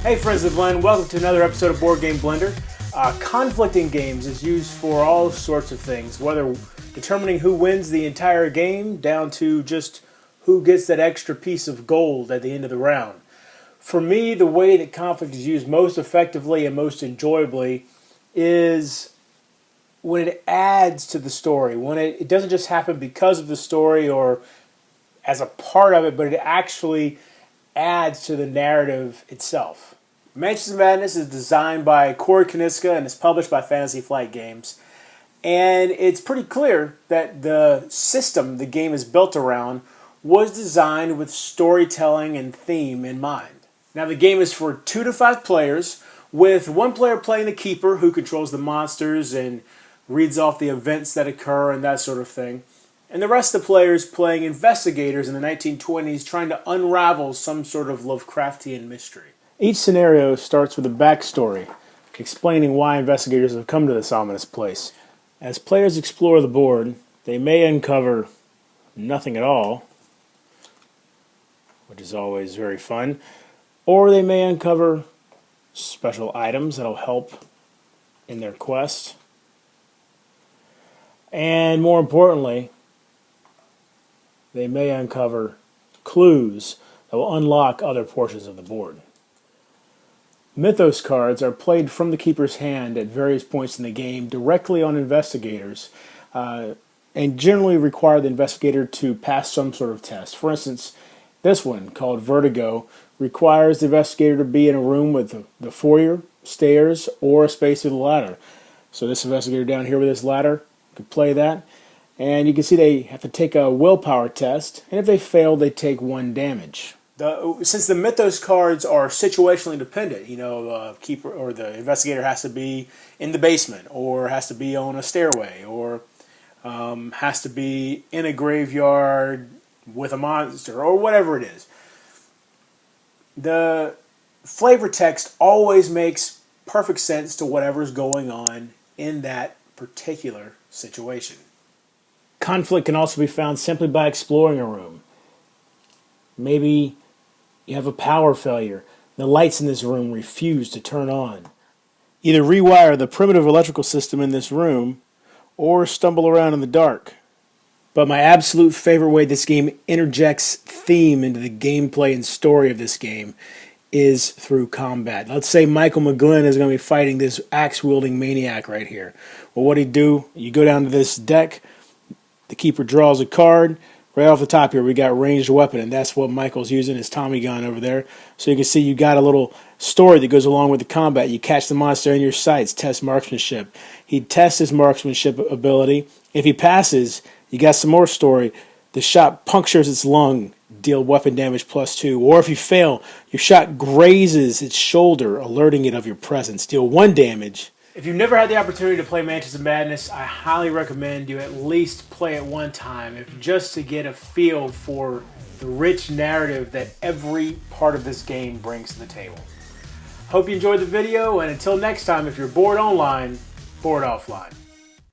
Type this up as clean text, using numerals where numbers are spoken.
Hey friends of the blend, welcome to another episode of Board Game Blender. Conflict in games is used for all sorts of things, whether determining who wins the entire game down to just who gets that extra piece of gold at the end of the round. For me, the way that conflict is used most effectively and most enjoyably is when it adds to the story, when it doesn't just happen because of the story or as a part of it, but it actually adds to the narrative itself. Mansions of Madness is designed by Corey Koniska and is published by Fantasy Flight Games. And it's pretty clear that the system the game is built around was designed with storytelling and theme in mind. Now the game is for 2 to 5 players, with one player playing the keeper who controls the monsters and reads off the events that occur and that sort of thing. And the rest of the players playing investigators in the 1920s trying to unravel some sort of Lovecraftian mystery. Each scenario starts with a backstory, explaining why investigators have come to this ominous place. As players explore the board, they may uncover nothing at all, which is always very fun, or they may uncover special items that'll help in their quest. And more importantly, they may uncover clues that will unlock other portions of the board. Mythos cards are played from the keeper's hand at various points in the game directly on investigators and generally require the investigator to pass some sort of test. For instance, this one, called Vertigo, requires the investigator to be in a room with the foyer, stairs, or a space with a ladder. So this investigator down here with this ladder could play that. And you can see they have to take a willpower test, and if they fail, they take 1 damage. Since the Mythos cards are situationally dependent, keeper or the investigator has to be in the basement, or has to be on a stairway, or has to be in a graveyard with a monster, or whatever it is. The flavor text always makes perfect sense to whatever's going on in that particular situation. Conflict can also be found simply by exploring a room. Maybe you have a power failure. The lights in this room refuse to turn on. Either rewire the primitive electrical system in this room or stumble around in the dark. But my absolute favorite way this game interjects theme into the gameplay and story of this game is through combat. Let's say Michael McGlynn is going to be fighting this axe-wielding maniac right here. Well, what do? You go down to this deck. The keeper draws a card. Right off the top here, we got ranged weapon, and that's what Michael's using, his Tommy gun over there. So you can see you got a little story that goes along with the combat. You catch the monster in your sights, test marksmanship. He tests his marksmanship ability. If he passes, you got some more story. The shot punctures its lung, deal weapon damage +2. Or if you fail, your shot grazes its shoulder, alerting it of your presence. Deal 1 damage. If you've never had the opportunity to play Mansions of Madness, I highly recommend you at least play it one time, just to get a feel for the rich narrative that every part of this game brings to the table. Hope you enjoyed the video, and until next time, if you're bored online, board offline.